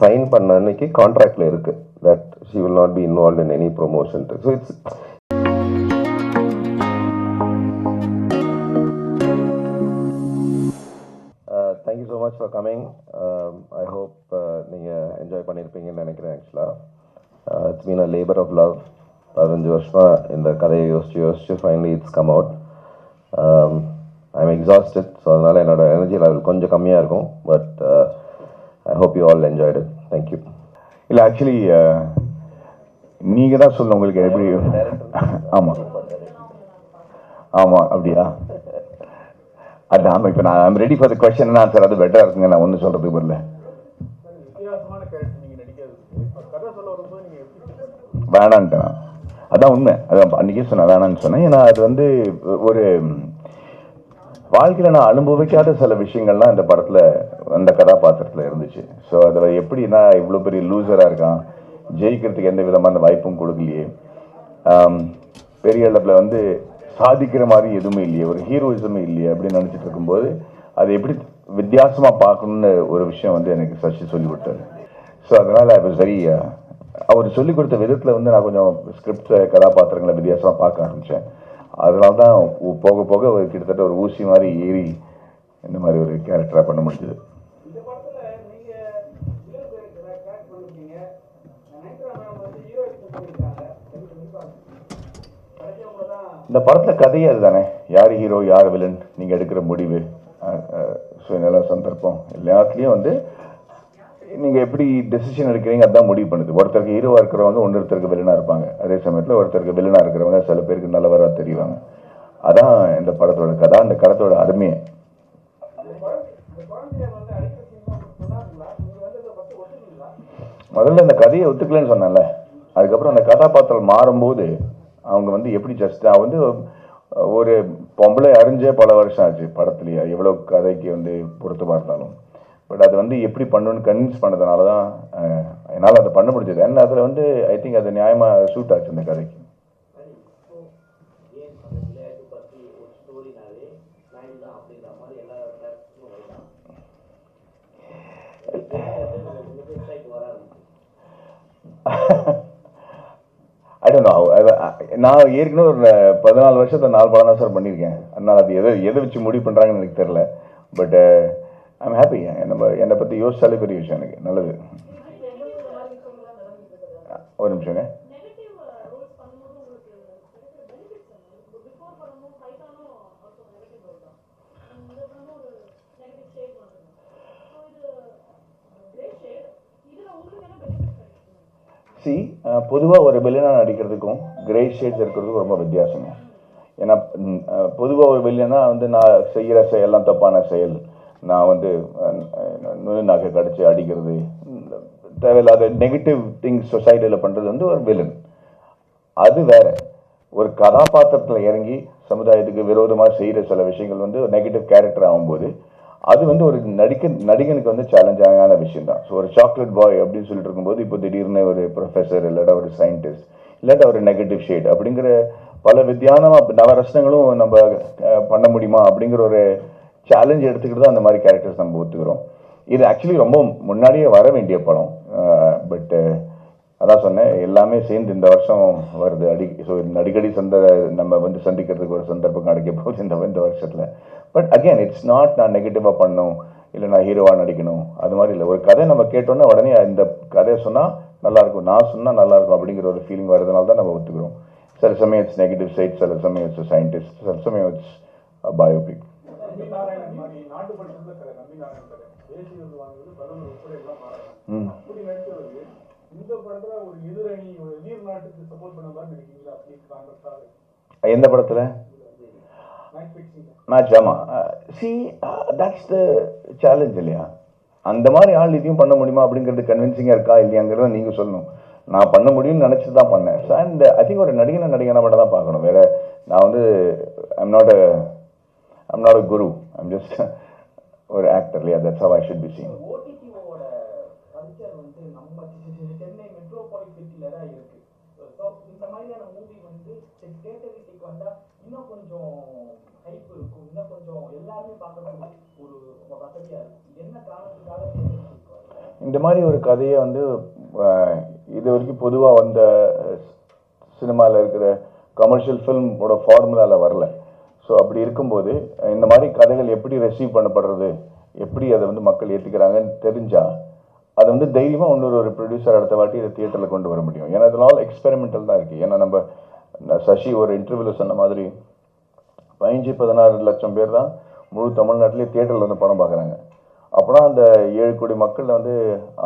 Sign பண்ண அன்னைக்கு கான்ட்ராக்ட்ல இருக்கு that she will not be involved in any promotion. So it's thank you so much for coming. I hope நீங்க enjoy பண்ணிருப்பீங்கன்னு நினைக்கிறேன். ஆக்சுவலா it's been a labor of love. 15 வருஷமா இந்த கதையை யோசிச்சு finally it's come out. I'm exhausted, so அதனால என்னோட energy level கொஞ்சம் கம்மியா இருக்கும். But I hope you all enjoyed it. Thank you. இல்லை ஆக்சுவலி நீங்கள் தான் சொல்லணும் உங்களுக்கு எப்படி. ஆமாம் ஆமாம் அப்படியா? அதான் இப்போ நான் I'm ready for the question answer. அது பெட்டராக இருக்குங்க. நான் ஒன்றும் சொல்கிறதுக்கு வரல. வேணான்ட்டேன். அதான் உண்மை. அதான் அன்றைக்கே சொன்னேன் வேணான்னு சொன்னேன். ஏன்னா அது வந்து ஒரு வாழ்க்கையில் நான் அனுபவிக்காத சில விஷயங்கள்லாம் இந்த படத்தில் அந்த கதாபாத்திரத்தில் இருந்துச்சு. ஸோ அதில் எப்படின்னா இவ்வளோ பெரிய லூசராக இருக்கான், ஜெயிக்கிறதுக்கு எந்த விதமான வாய்ப்பும் கொடுக்கலையே, பெரிய அளவில் வந்து சாதிக்கிற மாதிரி எதுவுமே இல்லையே, ஒரு ஹீரோயிசமே இல்லையே அப்படின்னு நினச்சிட்டு இருக்கும்போது அதை எப்படி வித்தியாசமாக பார்க்கணுன்னு ஒரு விஷயம் வந்து எனக்கு சசி சொல்லி கொடுத்தாரு. ஸோ அதனால் ஐ வாஸ் வெரி அவர் சொல்லிக் கொடுத்த விதத்தில் வந்து நான் கொஞ்சம் ஸ்கிரிப்ட் கதாபாத்திரங்களை வித்தியாசமாக பார்க்க ஆரம்பித்தேன். அதனால தான் போக போக கிட்டத்தட்ட ஒரு ஊசி மாதிரி ஏறி இந்த மாதிரி ஒரு கேரக்டராக பண்ண முடிஞ்சது. இந்த படத்தில் கதையே அதுதானே, யார் ஹீரோ யார் வில்லன், நீங்கள் எடுக்கிற முடிவு, சுயநல சந்தர்ப்பம் எல்லாத்துலேயும் வந்து நீங்கள் எப்படி டெசிஷன் எடுக்கிறீங்க அதுதான் முடிவு பண்ணுது. ஒருத்தருக்கு ஹீரோவாக இருக்கிறவங்க ஒருத்தருக்கு வில்லனாக இருப்பாங்க. அதே சமயத்தில் ஒருத்தருக்கு வில்லனாக இருக்கிறவங்க சில பேருக்கு நல்லவராக தெரிவாங்க. அதான் இந்த படத்தோட கதை, இந்த கடத்தோட அருமையை. முதல்ல இந்த கதையை ஒத்துக்கலன்னு சொன்னேன்ல, அதுக்கப்புறம் அந்த கதாபாத்திரம் மாறும்போது அவங்க வந்து எப்படி ஜஸ்ட் நான் வந்து ஒரு பொம்பளை அறிஞ்சே பல வருஷம் ஆச்சு படத்துலையே, எவ்வளோ கதைக்கு வந்து பொறுத்து பார்த்தாலும். பட் அது வந்து எப்படி பண்ணணும்னு கன்வின்ஸ் பண்ணதுனால தான் என்னால் அதை பண்ண முடிஞ்சது. ஏன்னா அதில் வந்து ஐ திங்க் அது நியாயமாக ஷூட் ஆச்சு இந்த கதைக்கு. I don't know. நான் ஏற்கனவே ஒரு 14 வருஷத்தில் 4 படம் தான் சார் பண்ணியிருக்கேன். அதனால் அது எதை வச்சு முடிவு பண்ணுறாங்கன்னு எனக்கு தெரில. But I'm happy. என்னை பற்றி யோசிச்சாலே பெரிய விஷயம் எனக்கு. நல்லது. ஒரு நிமிஷங்க. பொதுவாக ஒரு வில்லனாக நடிக்கிறதுக்கும் கிரே ஷேட்ஸ் இருக்கிறதுக்கும் ரொம்ப வித்தியாசங்க. ஏன்னா பொதுவாக ஒரு வில்லனா வந்து நான் செய்கிற செயல்லாம் தப்பான செயல், நான் வந்து நகை கடிச்சு அடிக்கிறது, தேவையில்லாத நெகட்டிவ் திங்ஸ் சொசைட்டியில் பண்ணுறது வந்து ஒரு வில்லன். அது வேற. ஒரு கதாபாத்திரத்தில் இறங்கி சமுதாயத்துக்கு விரோதமாக செய்கிற சில விஷயங்கள் வந்து ஒரு நெகட்டிவ் கேரக்டர் ஆகும்போது அது வந்து ஒரு நடிகனுக்கு வந்து சேலஞ்சான விஷயம் தான். ஸோ ஒரு சாக்லேட் பாய் அப்படின்னு சொல்லிட்டு இருக்கும்போது இப்போ திடீர்னு ஒரு ப்ரொஃபஸர் இல்லாட்டா ஒரு சயின்டிஸ்ட் இல்லாட்டா ஒரு நெகட்டிவ் ஷேட் அப்படிங்கிற பல வித்தியாசமாக நவரசனங்களும் நம்ம பண்ண முடியுமா அப்படிங்கிற ஒரு சேலஞ்ச் எடுத்துக்கிட்டு தான் அந்த மாதிரி கேரக்டர்ஸ் நம்ம ஒத்துக்கிறோம். இது ஆக்சுவலி ரொம்ப முன்னாடியே வர வேண்டிய படம். பட் அதான் சொன்னேன், எல்லாமே சேர்ந்து இந்த வருஷம் வருது. ஸோ அடிக்கடி நம்ம வந்து சந்திக்கிறதுக்கு ஒரு சந்தர்ப்பம் கிடைக்க போகுது இந்த வருஷத்தில். பட் அகெயின் இட்ஸ் நாட் நான் நெகட்டிவாக பண்ணணும் இல்லை நான் ஹீரோவாக நடிக்கணும் அது மாதிரி இல்லை. ஒரு கதை நம்ம கேட்டோன்னா உடனே இந்த கதையை சொன்னால் நல்லாயிருக்கும், நான் சொன்னால் நல்லாயிருக்கும் அப்படிங்கிற ஒரு ஃபீலிங் வரதுனால தான் நம்ம ஒத்துக்கிறோம். சில சமயம் இட்ஸ் நெகட்டிவ் சைட், சில சமயம் இட்ஸ் சயின்டிஸ்ட், சில சமயம் இட்ஸ் பயோபிக். எந்த படத்தில் மேட்ச்? ஆமாம். தட்ஸ் த சேலஞ்ச் இல்லையா? அந்த மாதிரி ஆள் இதையும் பண்ண முடியுமா அப்படிங்கிறது கன்வின்சிங்காக இருக்கா இல்லையாங்கிறத நீங்கள் சொல்லணும். நான் பண்ண முடியும்னு நினச்சி தான் பண்ணேன். ஸோ அண்ட் ஐ திங்க் ஒரு நடிகனை மட்டும் தான் பார்க்கணும். வேறு நான் வந்து I'm not a Guru, I'm just ஒரு ஆக்டர் இல்லையா? That's how I should be seen. இன்னும் கொஞ்சம் ஹைப் இருக்கும், இன்னும் கொஞ்சம் எல்லாருமே பார்க்கறது ஒரு வசதியாக இருக்கும். என்ன காரணத்துக்காக இந்த மாதிரி ஒரு கதையை வந்து இது வரைக்கும் பொதுவாக வந்த சினிமாவில் இருக்கிற கமர்ஷியல் ஃபில்மோட ஃபார்முலாவில் வரல. ஸோ அப்படி இருக்கும்போது இந்த மாதிரி கதைகள் எப்படி ரெசீவ் பண்ணப்படுறது, எப்படி அதை வந்து மக்கள் ஏற்றுக்கிறாங்கன்னு தெரிஞ்சால் அதை வந்து தைரியமாக இன்னொரு ப்ரொடியூசர் அடுத்த வாட்டி இதை தியேட்டரில் கொண்டு வர முடியும். ஏன்னா இதனால் எக்ஸ்பெரிமெண்டல் தான் இருக்குது. ஏன்னா நம்ம சசி ஒரு இன்டர்வியூவில் சொன்ன மாதிரி 15-16 லட்சம் பேர் தான் முழு தமிழ்நாட்டிலே தியேட்டரில் வந்து படம் பார்க்குறாங்க. அப்படின்னா அந்த 7 கோடி மக்களில் வந்து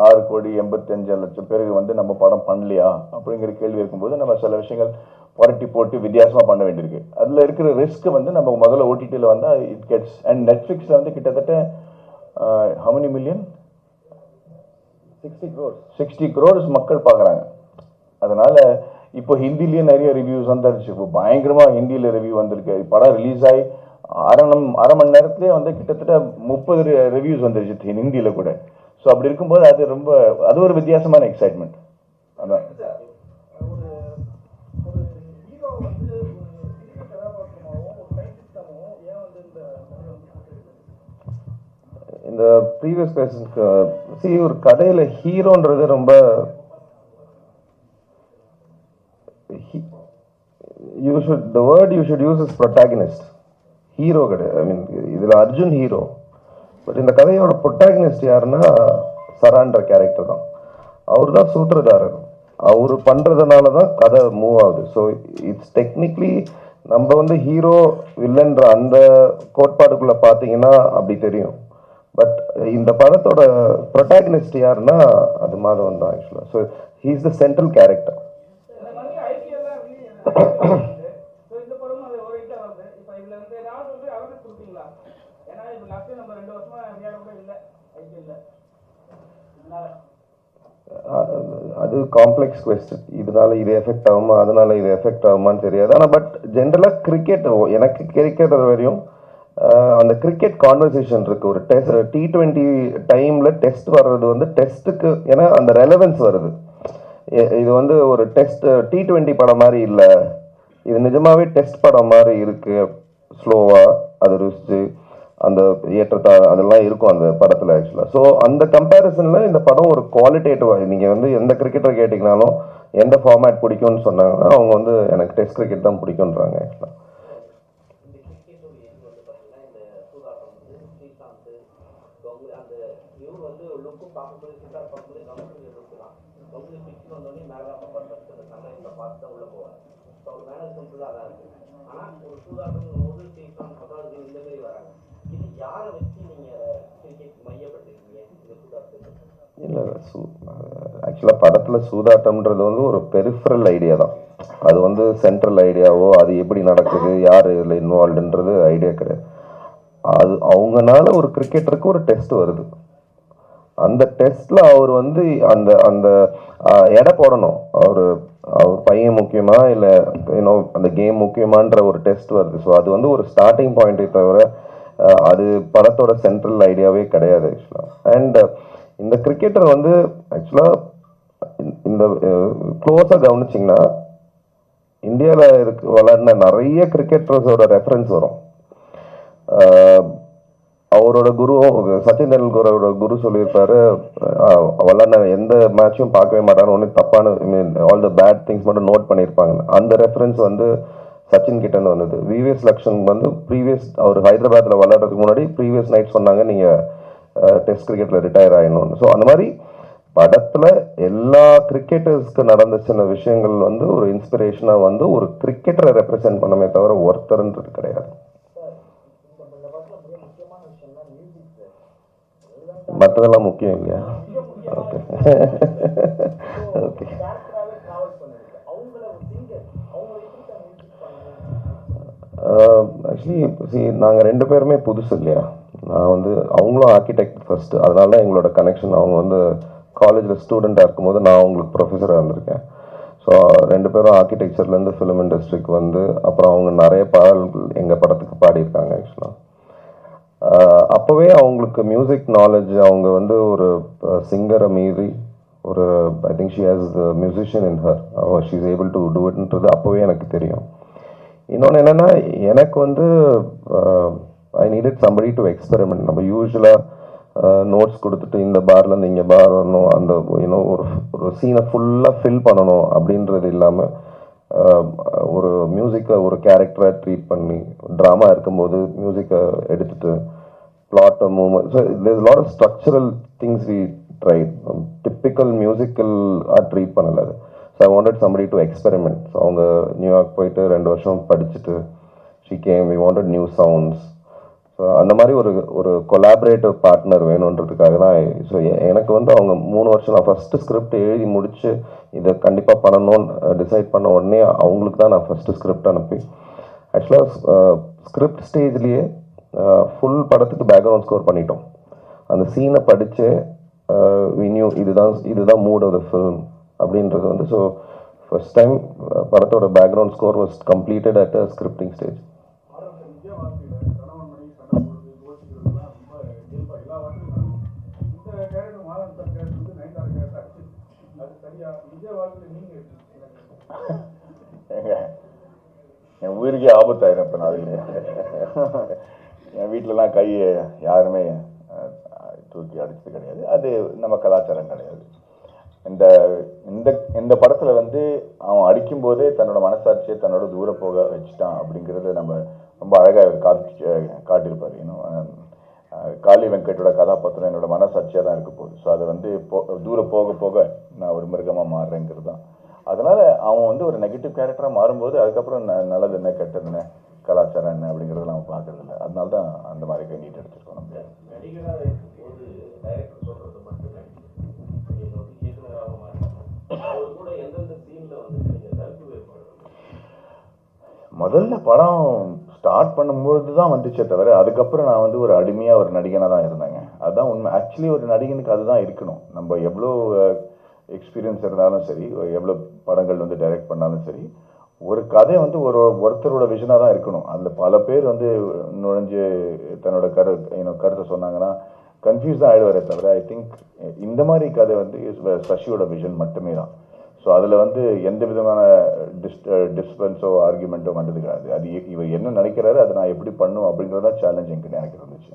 6,85,00,000 பேருக்கு வந்து நம்ம படம் பண்ணலையா அப்படிங்கிற கேள்வி இருக்கும்போது நம்ம சில விஷயங்கள் புரட்டி போட்டு வித்தியாசமாக பண்ண வேண்டியிருக்கு. அதில் இருக்கிற ரிஸ்க் வந்து நம்ம முதல்ல ஓடிடியில் வந்தால் இட் கெட்ஸ். அண்ட் நெட்ஃப்ளிக்ஸில் வந்து கிட்டத்தட்ட how many million 60 crores மக்கள் பார்க்குறாங்க. அதனால் இப்போ ஹிந்திலேயே நிறைய ரிவ்யூஸ் வந்துருச்சு. இப்போ பயங்கரமாக ஹிந்தியில் ரிவ்யூ வந்திருக்கு. படம் ரிலீஸ் ஆகி அரை மணி நேரத்துலேயே வந்து கிட்டத்தட்ட 30 ரிவ்யூஸ் வந்துருச்சு ஹிந்தியில் கூட. ஸோ அப்படி இருக்கும்போது அது ஒரு வித்தியாசமான எக்ஸைட்மெண்ட். அதான் இந்த ப்ரீவியஸ் கொஸ்டினுக்கு ஒரு கதையில் ஹீரோன்றது ரொம்ப the word you should use is protagonist. Hero கிடையாது. ஐ மீன் இதில் அர்ஜுன் ஹீரோ, பட் இந்த கதையோட ப்ரொட்டாகனிஸ்ட் யாருன்னா சரான்ற கேரக்டர் தான். அவர் தான் சூத்திரதாரர். அவர் பண்ணுறதுனால தான் கதை மூவ் ஆகுது. ஸோ இட்ஸ் டெக்னிக்லி நம்ம வந்து ஹீரோ வில்லன்ற அந்த கோட்பாடுக்குள்ளே பார்த்தீங்கன்னா அப்படி தெரியும். பட் இந்த படத்தோட ப்ரொட்டாகனிஸ்ட் யாருன்னா அது மாதவன் தான் ஆக்சுவலாக. So he is the central character. அது காம்ப்ளெக்ஸ் கொஸ்டின். இதனால இது எஃபெக்ட் ஆகுமா, அதனால இது எஃபெக்ட் ஆகுமான்னு தெரியாது. ஆனால் பட் ஜென்ரலாக கிரிக்கெட் எனக்கு கிடைக்கிறது வரையும் அந்த கிரிக்கெட் கான்வர்சேஷன் இருக்கு. ஒரு T20 டைம்ல டெஸ்ட் வர்றது வந்து டெஸ்ட்டுக்கு, ஏன்னா அந்த ரெலவென்ஸ் வருது. இது வந்து ஒரு டெஸ்ட் T20 படம் மாதிரி இல்லை, இது நிஜமாவே டெஸ்ட் படம் மாதிரி இருக்கு. ஸ்லோவா அது ருசிச்சு அந்த ஏற்றத்தாழ் அதெல்லாம் இருக்கும் அந்த படத்தில் ஆக்சுவலாக. ஸோ அந்த கம்பேரிசனில் இந்த படம் ஒரு குவாலிட்டேட்டிவாக, நீங்கள் வந்து எந்த கிரிக்கெட்டர் கேட்டிங்கனாலும் எந்த ஃபார்மேட் பிடிக்கும்னு சொன்னாங்கன்னா அவங்க வந்து எனக்கு டெஸ்ட் கிரிக்கெட் தான் பிடிக்குன்றாங்க ஆக்சுவலாக. இல்லை ஆக்சுவலாக படத்தில் சூதாட்டம்ன்றது வந்து ஒரு பெரிஃபரல் ஐடியா தான். அது வந்து சென்ட்ரல் ஐடியாவோ அது எப்படி நடக்குது, யார் இதில் இன்வால்வ்டுன்றது ஐடியா கிடையாது. அது அவங்கனால ஒரு கிரிக்கெட்டருக்கு ஒரு டெஸ்ட் வருது. அந்த டெஸ்ட்ல அவர் வந்து அந்த அந்த எடை போடணும். அவர் பையன் முக்கியமா இல்லை அந்த கேம் முக்கியமான்ற ஒரு டெஸ்ட் வருது. ஸோ அது வந்து ஒரு ஸ்டார்டிங் பாயிண்டை தவிர அது படத்தோட சென்ட்ரல் ஐடியாவே கிடையாது ஆக்சுவலாக. அண்ட் இந்த கிரிக்கெட்டர் வந்து ஆக்சுவலாக இந்த க்ளோஸாக கவனிச்சிங்கன்னா இந்தியாவில் விளையாடின நிறைய கிரிக்கெட்டர்ஸோட ரெஃபரன்ஸ் வரும். அவரோட குரு சச்சின் தெண்டுல்கரோட குரு சொல்லியிருப்பாரு, விளையாடின எந்த மேட்சும் பார்க்கவே மாட்டாங்க, ஒன்று தப்பான ஆல் த பேட் திங்ஸ் மட்டும் நோட் பண்ணியிருப்பாங்க. அந்த ரெஃபரன்ஸ் வந்து சச்சின் கிட்டேருந்து வந்தது. விவிஎஸ் லக்ஷன் வந்து அவர் ஹைதராபாத்தில் விளையாடுறதுக்கு முன்னாடி ப்ரீவியஸ் நைட் சொன்னாங்க நீங்கள் டெஸ்ட் கிரிக்கெட்டில் ரிட்டையர் ஆகிடணும்னு. ஸோ அந்த மாதிரி படத்தில் எல்லா கிரிக்கெட்டர்ஸ்க்கு நடந்த சில விஷயங்கள் வந்து ஒரு இன்ஸ்பிரேஷனாக வந்து ஒரு கிரிக்கெட்டரை ரெப்ரசென்ட் பண்ணமே தவிர ஒருத்தர்ன்றது கிடையாது. மற்றதெல்லாம் முக்கியம் இல்லையா? Okay okay. ஆக்சுவலி நாங்கள் 2 பேருமே புதுசு இல்லையா. நான் வந்து அவங்களும் ஆர்கிடெக்ட் ஃபர்ஸ்ட், அதனால தான் எங்களோட கனெக்ஷன். அவங்க வந்து காலேஜில் ஸ்டூடெண்ட்டாக இருக்கும்போது நான் அவங்களுக்கு ப்ரொஃபஸராக இருந்திருக்கேன். ஸோ 2 பேரும் ஆர்கிடெக்சர்லேருந்து ஃபிலிம் இண்டஸ்ட்ரிக்கு வந்து அப்புறம் அவங்க நிறைய பாடல்கள் எங்கள் படத்துக்கு பாடியிருக்காங்க ஆக்சுவலாக. அப்போவே அவங்களுக்கு மியூசிக் நாலேஜ், அவங்க வந்து ஒரு சிங்கரை மீறி ஒரு I think she has the musician in her, she is able to do இட்ன்றது அப்போவே எனக்கு தெரியும். இன்னொன்று என்னென்னா எனக்கு வந்து I needed somebody to experiment. நம்ம யூஸ்வலாக நோட்ஸ் கொடுத்துட்டு இந்த பார்லேருந்து இங்கே பார் வரணும், அந்த ஒரு சீனை ஃபுல்லாக ஃபில் பண்ணணும் அப்படின்றது இல்லாமல் ஒரு மியூசிக்கை ஒரு கேரக்டராக ட்ரீட் பண்ணி, ட்ராமா இருக்கும்போது மியூசிக்கை எடுத்துட்டு plot or movement. So there's a lot of structural things we tried. Typical musical treat பண்ணல. So I wanted somebody to experiment. So அவங்க நியூயார்க் போயிட்டு 2 வருஷம் படிச்சுட்டு she came, we wanted new sounds. So அந்த மாதிரி ஒரு கொலாபரேட்டிவ் பார்ட்னர் வேணுன்றதுக்காக தான். So எனக்கு வந்து அவங்க 3 வருஷம் நான் ஃபஸ்ட்டு ஸ்கிரிப்ட் எழுதி முடிச்சு இதை கண்டிப்பாக பண்ணணும்னு டிசைட் பண்ண உடனே அவங்களுக்கு தான் நான் ஃபஸ்ட்டு ஸ்கிரிப்ட் அனுப்பி, ஆக்சுவலாக ஸ்கிரிப்ட் ஸ்டேஜ்லேயே ஃபுல் படத்துக்கு பேக்ரவுண்ட் ஸ்கோர் பண்ணிட்டோம். அந்த சீனை படித்து வினியூ இதுதான் மூட் ஆஃப் த ஃபில்ம் அப்படின்றது வந்து. ஸோ ஃபர்ஸ்ட் டைம் படத்தோட background score was completed at a scripting stage. என் உயிருக்கே ஆபத்தாயிரும் இப்போ நான். என் வீட்டிலலாம் கையை யாருமே தூக்கி அடிச்சது கிடையாது. அது நம்ம கலாச்சாரம் கிடையாது. இந்த இந்த இந்த படத்தில் வந்து அவன் அடிக்கும்போதே தன்னோட மனசாட்சியை தன்னோட தூர போக வச்சுட்டான் அப்படிங்கிறத நம்ம ரொம்ப அழகாக காட்டியிருப்பார். காளி வெங்கட்டோட கதாபாத்திரம் என்னோட மனசாட்சியாக தான் இருக்க போகுது. ஸோ அதை வந்து தூரம் போக போக நான் ஒரு மிருகமாக மாறுறேங்கிறது தான். அதனால் அவன் வந்து ஒரு நெகட்டிவ் கேரக்டராக மாறும்போது அதுக்கப்புறம் நல்லது என்ன கெட்டது என்ன கலாச்சாரம் என்ன அப்படிங்கிறத நம்ம பார்க்கறது இல்லை. அதனால தான் அந்த மாதிரி நீட் எடுத்துருக்கோம். நம்ம முதல்ல படம் ஸ்டார்ட் பண்ணும்போது தான் வந்துச்சே தவிர அதுக்கப்புறம் நான் வந்து ஒரு அடிமையாக ஒரு நடிகனாக தான் இருந்தேங்க. அதுதான் உண்மை. ஆக்சுவலி ஒரு நடிகனுக்கு அதுதான் இருக்கணும். நம்ம எவ்வளோ எக்ஸ்பீரியன்ஸ் இருந்தாலும் சரி, எவ்வளோ படங்கள் வந்து டைரக்ட் பண்ணாலும் சரி, ஒரு கதை வந்து ஒருத்தரோட விஷனாக தான் இருக்கணும். அதில் பல பேர் வந்து நுழைஞ்சு தன்னோட கருத்தை சொன்னாங்கன்னா கன்ஃபியூஸ் தான் ஆகிடுவாரே தவிர ஐ திங்க் இந்த மாதிரி கதை வந்து சசியோட விஷன் மட்டுமே தான். ஸோ அதில் வந்து எந்த விதமான டிஸ்பென்ஸோ ஆர்குமெண்ட்டோ வந்தது கிடையாது. அது இவர் என்ன நினைக்கிறாரு அதை நான் எப்படி பண்ணும் அப்படிங்கிறதா சேலஞ்ச் எனக்கு இருந்துச்சு.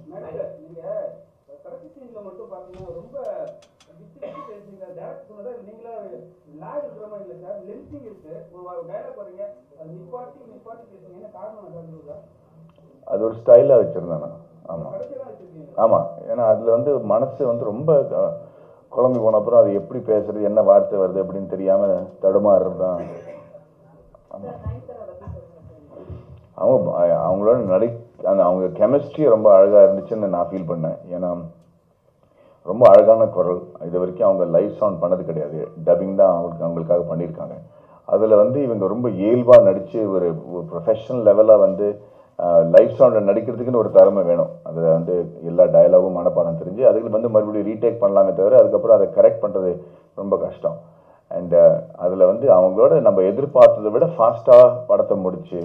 அது ஒரு ஸ்டைலாக வச்சுருந்தேன் நான். ஆமாம் ஆமாம். ஏன்னா அதில் வந்து மனசு வந்து ரொம்ப குழம்பி போன அப்புறம் அது எப்படி பேசுறது, என்ன வார்த்தை வருது அப்படின்னு தெரியாமல் தடுமாறுறது தான். அவங்களோட அவங்க கெமிஸ்ட்ரி ரொம்ப அழகாக இருந்துச்சுன்னு நான் ஃபீல் பண்ணேன். ஏன்னா ரொம்ப அழகான குரல். இது வரைக்கும் அவங்க லைவ் சவுண்ட் பண்ணது கிடையாது, டப்பிங் தான் அவங்களுக்காக பண்ணியிருக்காங்க. அதில் வந்து இவங்க ரொம்ப இயல்பாக நடித்து ஒரு ப்ரொஃபஷனல் லெவலாக வந்து லைவ் சவுண்டில் நடிக்கிறதுக்குன்னு ஒரு திறமை வேணும். அதில் வந்து எல்லா டயலாகும் மனப்பாடம் தெரிஞ்சு அதுக்கு வந்து மறுபடியும் ரீடேக் பண்ணலாமே தவிர அதுக்கப்புறம் அதை கரெக்ட் பண்ணுறது ரொம்ப கஷ்டம். அண்ட் அதில் வந்து அவங்களோட நம்ம எதிர்பார்த்ததை விட ஃபாஸ்ட்டாக படத்தை முடிச்சு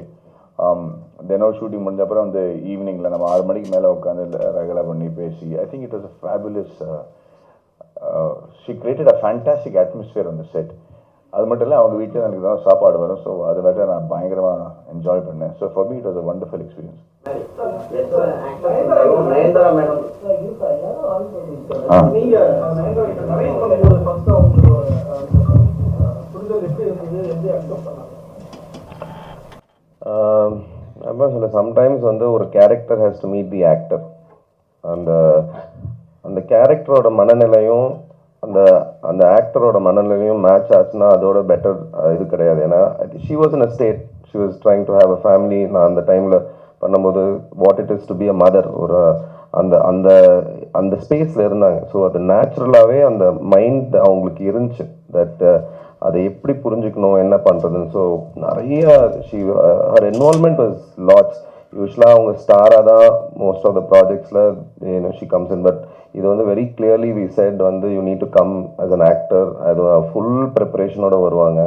தினம் ஷூட்டிங் முடிஞ்ச அப்புறம் வந்து ஈவினிங்கில் நம்ம 6 மணிக்கு மேலே உட்காந்து ரெகுலர் பண்ணி பேசி I think it was a fabulous. She created a fantastic atmosphere அந்த செட். அது மட்டும் இல்லை, அவங்க வீட்டில் எனக்கு தான் சாப்பாடு வரும். ஸோ அது வேறு நான் பயங்கரமாக என்ஜாய் பண்ணேன். So for me it was a wonderful experience. Sometimes வந்து ஒரு character has to meet the actor. அந்த கேரக்டரோட மனநிலையும் அந்த ஆக்டரோட மனநிலையும் மேட்ச் ஆச்சுன்னா அதோட பெட்டர் இது கிடையாது. ஏன்னா she was in a state, she was trying to have a family. நான் அந்த டைமில் பண்ணும்போது what it is to be a mother, ஒரு அந்த ஸ்பேஸில் இருந்தாங்க. ஸோ அது நேச்சுரலாகவே அந்த மைண்ட் அவங்களுக்கு இருந்துச்சு தட் அதை எப்படி புரிஞ்சுக்கணும் என்ன பண்ணுறதுன்னு. ஸோ நிறைய ஹர் இன்வால்மெண்ட் வாஸ் லாட்ஸ். யூஸ்வலாக அவங்க ஸ்டாராக தான் மோஸ்ட் ஆஃப் த ப்ராஜெக்ட்ஸில் ஷி கம்ஸ் இன். பட் இது வந்து வெரி கிளியர்லி வி செட் வந்து you need to come as an actor. அது ஃபுல் ப்ரிப்பரேஷனோட வருவாங்க.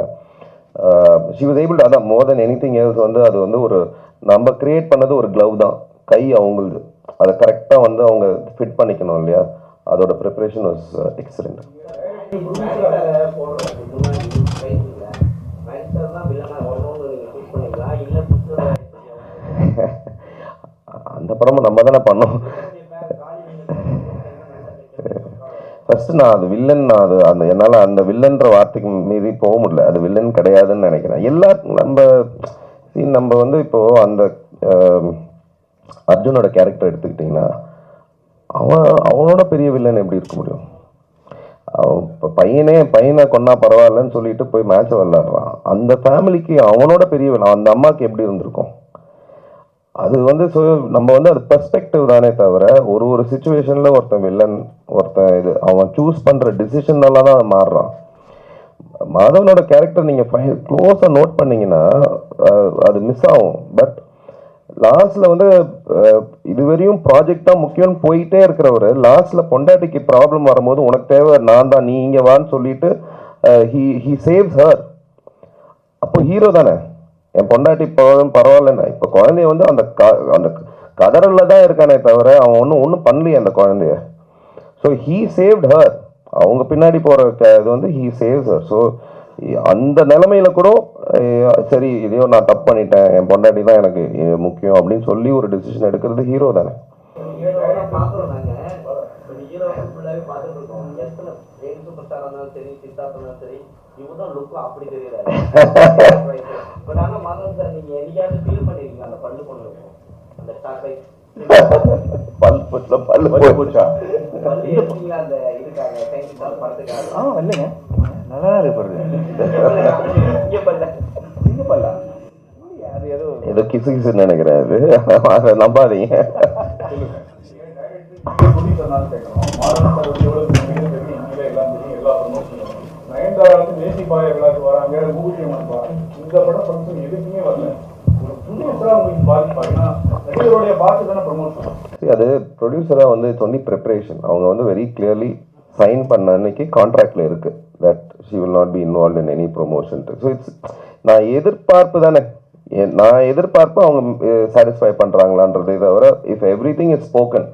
ஷி வாஸ் ஏபிள் டு, அதான் more than anything else வந்து அது வந்து ஒரு நம்ம கிரியேட் பண்ணது ஒரு க்ளவ் தான், கை அவங்களுது. அதை கரெக்டாக வந்து அவங்க ஃபிட் பண்ணிக்கணும் இல்லையா, அதோட ப்ரிப்பரேஷன் வாஸ் எக்ஸலண்ட். அந்த படமும் நம்ம தானே பண்ணோம். ஃபர்ஸ்ட் நான் அது வில்லன், நான் அது அந்த என்னால் அந்த வில்லன்ற வார்த்தைக்கு மீறி போக முடியல. அது வில்லன் கிடையாதுன்னு நினைக்கிறேன். எல்லாருக்கும் நம்ம வந்து இப்போ அந்த அர்ஜுனோட கேரக்டர் எடுத்துக்கிட்டிங்கன்னா அவனோட பெரிய வில்லன் எப்படி இருக்க முடியும்? இப்போ பையனை கொன்னா பரவாயில்லன்னு சொல்லிட்டு போய் மேட்சை விளையாடுறான். அந்த ஃபேமிலிக்கு அவனோட பெரிய வில்லன் அந்த அம்மாவுக்கு எப்படி இருந்திருக்கும்? அது வந்து நம்ம வந்து அது பெர்ஸ்பெக்டிவ் தானே தவிர ஒரு சுச்சுவேஷனில் ஒருத்தன் வில்லன், ஒருத்தன் இது அவன் சூஸ் பண்ணுற டிசிஷன்னால தான் அது மாறுறான். மாதவனோட கேரக்டர் நீங்கள் க்ளோஸாக நோட் பண்ணீங்கன்னா அது மிஸ் ஆகும். பட் லாஸ்ட்ல வந்து இதுவரையும் ப்ராஜெக்ட் தான் முக்கியம்னு போயிட்டே இருக்கிறவர் லாஸ்ட்ல பொண்டாட்டிக்கு ப்ராப்ளம் வரும்போது உனக்கு தேவை நான் தான், நீ இங்கே வான்னு சொல்லிட்டு ஹி சேவ்ஸ் ஹர். அப்போ ஹீரோ தானே. என் பொண்டாட்டி பரவாயில்லண்ணா. இப்போ குழந்தைய வந்து அந்த கதறல்ல தான் இருக்கானே தவிர அவன் ஒன்றும் பண்ணலையே அந்த குழந்தைய. So he saved her. அவங்க பின்னாடி போகிற இது வந்து ஹீ சேவ்ஸ் ஹர். ஸோ அந்த நிலைமையில கூட சரி இதையோ நான் தப்பு பண்ணிட்டேன், என் பொண்டாட்டி தான் எனக்கு முக்கியம் அப்படின்னு சொல்லி ஒரு டிசிஷன் எடுக்கிறது ஹீரோ தானே. பல்லு போச்சா? இல்லைங்க, நல்லா ஏதோ கிசு கிசுன்னு நினைக்கிறேன். அது நம்பாதீங்க. அது ப்ரொடியூசரா வந்து இட்ஸ் ஒன்லி ப்ரிப்பரேஷன். அவங்க வந்து வெரி கிளியர்லி சைன் பண்ண அன்னைக்கு கான்ட்ராக்ட்ல இருக்கு that she will not be involve in any promotion. So it's நான் எதிர்பார்ப்பு தானே, நான் எதிர்பார்ப்பு அவங்க சாட்டிஸ்ஃபை பண்றாங்களான்றது தவிர if every thing is spoken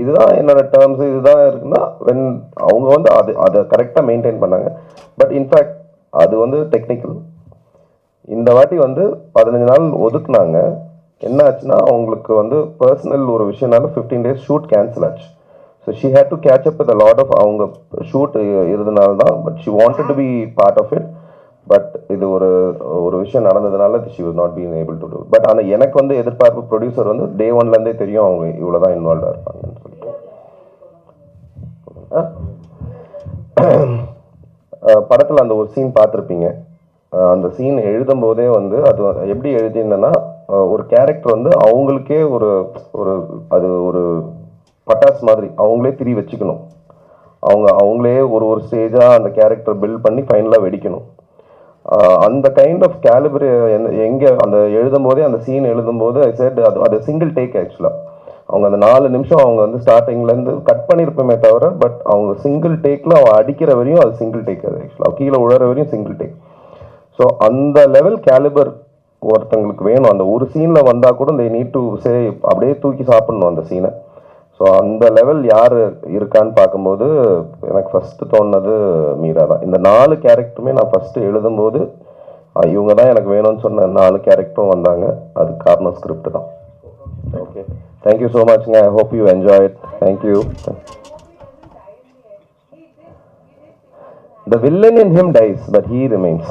இதுதான் என்னோட டேர்ம்ஸ் இதுதான் இருக்குன்னா வென் அவங்க வந்து அதை கரெக்டாக மெயின்டைன் பண்ணாங்க. பட் இன்ஃபேக்ட் அது வந்து டெக்னிக்கல். இந்த வாட்டி வந்து 15 நாள் ஒதுக்குனாங்க. என்ன ஆச்சுன்னா அவங்களுக்கு வந்து பர்சனல் ஒரு விஷயம்னால 15 days ஷூட் கேன்சல் ஆச்சு. So she had to catch up with a lot of அவங்க ஷூட் இருந்தனால தான். But she wanted to be part of it. But இது ஒரு விஷயம் நடந்ததுனால she was not been able to do. But ஆனால் எனக்கு வந்து எதிர்பார்ப்பு ப்ரொடியூசர் வந்து டே ஒன்லேருந்தே தெரியும் அவங்க இவ்வளோதான் இன்வால்வாக இருப்பாங்கன்னு சொல்லிட்டு. படத்தில் அந்த ஒரு சீன் பார்த்துருப்பீங்க. அந்த சீன் எழுதும் போதே வந்து அது எப்படி எழுதியிருந்தேன்னா ஒரு கேரக்டர் வந்து அவங்களுக்கே அது ஒரு பட்டாசு மாதிரி அவங்களே திரி வச்சுக்கணும். அவங்களே ஒரு ஸ்டேஜாக அந்த கேரக்டர் பில்ட் பண்ணி ஃபைனலாக வெடிக்கணும். அந்த கைண்ட் ஆஃப் கேலிபர் எங்கே அந்த எழுதும் போதே அந்த சீன் எழுதும்போது ஐ செட் அது சிங்கிள் டேக். ஆக்சுவலாக அவங்க அந்த 4 நிமிஷம் அவங்க வந்து ஸ்டார்டிங்லேருந்து கட் பண்ணியிருப்போமே தவிர பட் அவங்க சிங்கிள் டேக்கில் அவன் அடிக்கிற வரையும் அது சிங்கிள் டேக். அது ஆக்சுவலாக கீழே உழற வரையும் சிங்கிள் டேக். ஸோ அந்த லெவல் கேலிபர் ஒருத்தங்களுக்கு வேணும். அந்த ஒரு சீனில் வந்தால் கூட they need to say அப்படியே தூக்கி சாப்பிடணும் அந்த சீனை. ஸோ அந்த லெவல் யார் இருக்கான்னு பார்க்கும்போது எனக்கு ஃபஸ்ட்டு தோணுனது மீரா தான். இந்த 4 கேரக்டருமே நான் ஃபஸ்ட்டு எழுதும்போது இவங்க தான் எனக்கு வேணும்னு சொன்ன 4 கேரக்டரும் வந்தாங்க. அது காரணம் ஸ்கிரிப்ட் தான். ஓகே, தேங்க்யூ ஸோ மச்ங்க. I hope you enjoy it. Thank you. The villain in him dies, but he remains.